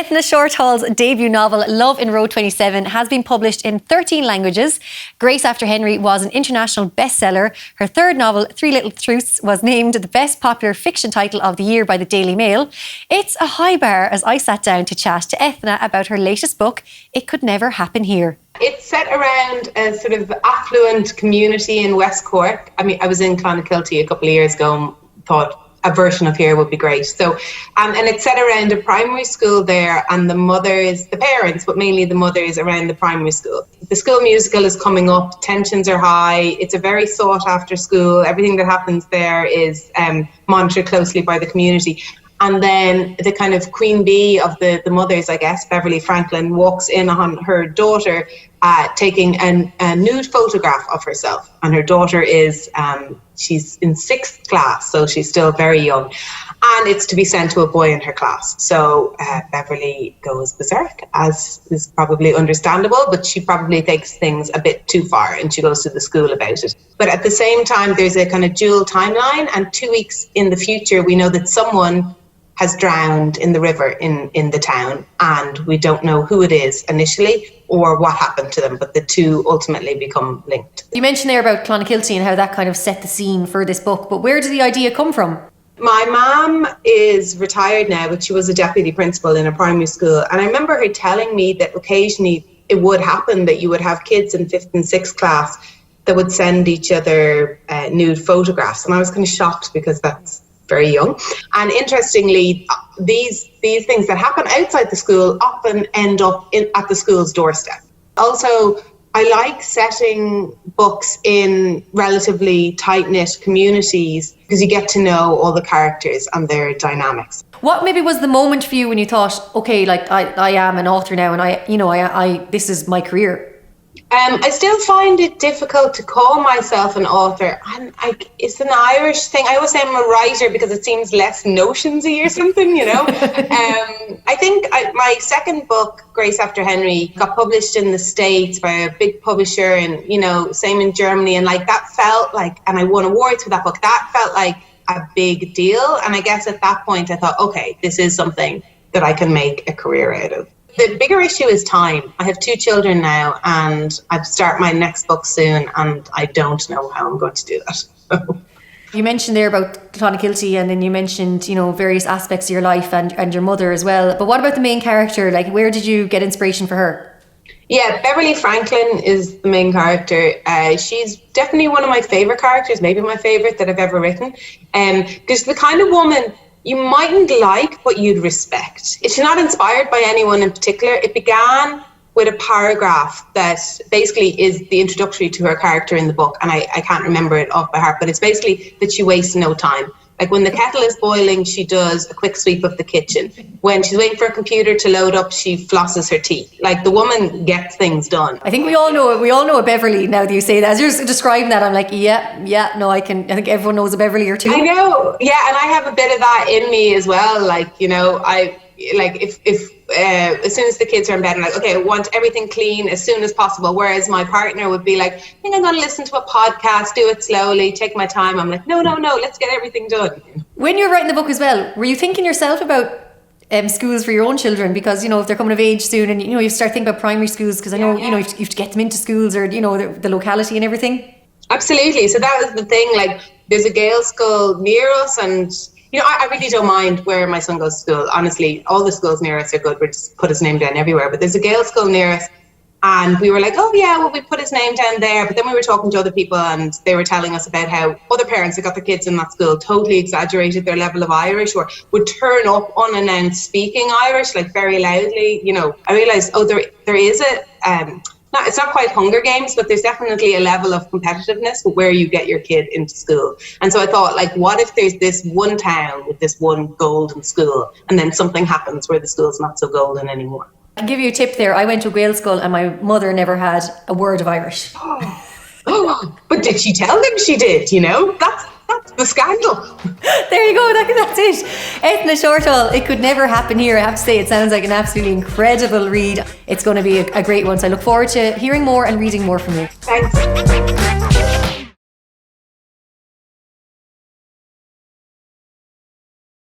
Eithne Shortall's debut novel, Love in Row 27, has been published in 13 languages. Grace After Henry was an international bestseller. Her third novel, Three Little Truths, was named the best popular fiction title of the year by the Daily Mail. It's a high bar as I sat down to chat to Eithne about her latest book, It Could Never Happen Here. It's set around a sort of affluent community in West Cork. I mean, I was in Clonakilty a couple of years ago and thought a version of here would be great. So, and it's set around a primary school there, and the parents, but mainly the mothers around the primary school. The school musical is coming up, tensions are high, it's a very sought after school. Everything that happens there is monitored closely by the community. And then the kind of queen bee of the mothers, I guess, Beverly Franklin, walks in on her daughter taking a nude photograph of herself. And her daughter is, she's in 6th class, so she's still very young. And it's to be sent to a boy in her class. So Beverly goes berserk, as is probably understandable, but she probably takes things a bit too far and she goes to the school about it. But at the same time, there's a kind of dual timeline, and 2 weeks in the future, we know that someone has drowned in the river in the town, and we don't know who it is initially or what happened to them, but the two ultimately become linked. You mentioned there about Clonakilty and how that kind of set the scene for this book, but where did the idea come from? My mum is retired now, but she was a deputy principal in a primary school, and I remember her telling me that occasionally it would happen that you would have kids in 5th and 6th class that would send each other nude photographs, and I was kind of shocked because that's very young. And interestingly, these things that happen outside the school often end up at the school's doorstep. Also, I like setting books in relatively tight-knit communities because you get to know all the characters and their dynamics. What maybe was the moment for you when you thought, okay, like I am an author now, and I this is my career? I still find it difficult to call myself an author. It's an Irish thing. I always say I'm a writer because it seems less notionsy or something, you know. I think my second book, Grace After Henry, got published in the States by a big publisher, and, you know, same in Germany. And like that felt like, and I won awards for that book, that felt like a big deal. And I guess at that point I thought, okay, this is something that I can make a career out of. The bigger issue is time. I have 2 children now, and I'd start my next book soon, and I don't know how I'm going to do that. You mentioned there about Clonakilty, and then you mentioned, you know, various aspects of your life and your mother as well. But what about the main character? Like, where did you get inspiration for her? Yeah, Beverly Franklin is the main character. She's definitely one of my favourite characters, maybe my favourite that I've ever written. Because the kind of woman you mightn't like, but you'd respect. It's not inspired by anyone in particular. It began with a paragraph that basically is the introductory to her character in the book, and I can't remember it off by heart, but it's basically that she wastes no time. Like when the kettle is boiling, she does a quick sweep of the kitchen. When she's waiting for a computer to load up, she flosses her teeth. Like the woman gets things done. I think we all know a Beverly now that you say that. As you're describing that, I'm like, I think everyone knows a Beverly or two. I know, yeah, and I have a bit of that in me as well. Like, you know, if as soon as the kids are in bed, I'm like, okay, I want everything clean as soon as possible. Whereas my partner would be like, I think I'm going to listen to a podcast, do it slowly, take my time. I'm like, no, let's get everything done. When you were writing the book as well, were you thinking yourself about schools for your own children? Because, you know, if they're coming of age soon, and, you know, you start thinking about primary schools, because I know, you know, you have to get them into schools, or, you know, the locality and everything. Absolutely. So that was the thing. Like, there's a Gael school near us, and you know, I really don't mind where my son goes to school. Honestly, all the schools near us are good. We just put his name down everywhere. But there's a Gael school near us, and we were like, oh yeah, well, we put his name down there. But then we were talking to other people, and they were telling us about how other parents that got their kids in that school totally exaggerated their level of Irish, or would turn up unannounced speaking Irish, like very loudly. You know, I realised, there is it's not quite Hunger Games, but there's definitely a level of competitiveness with where you get your kid into school. And so I thought, like, what if there's this one town with this one golden school, and then something happens where the school's not so golden anymore? I'll give you a tip there. I went to a Gael school, and my mother never had a word of Irish. But did she tell them she did? You know, that's the scandal. There you go, that's it. Eithne Shortall, It Could Never Happen Here. I have to say, it sounds like an absolutely incredible read. It's going to be a great one, so I look forward to hearing more and reading more from you. Thanks.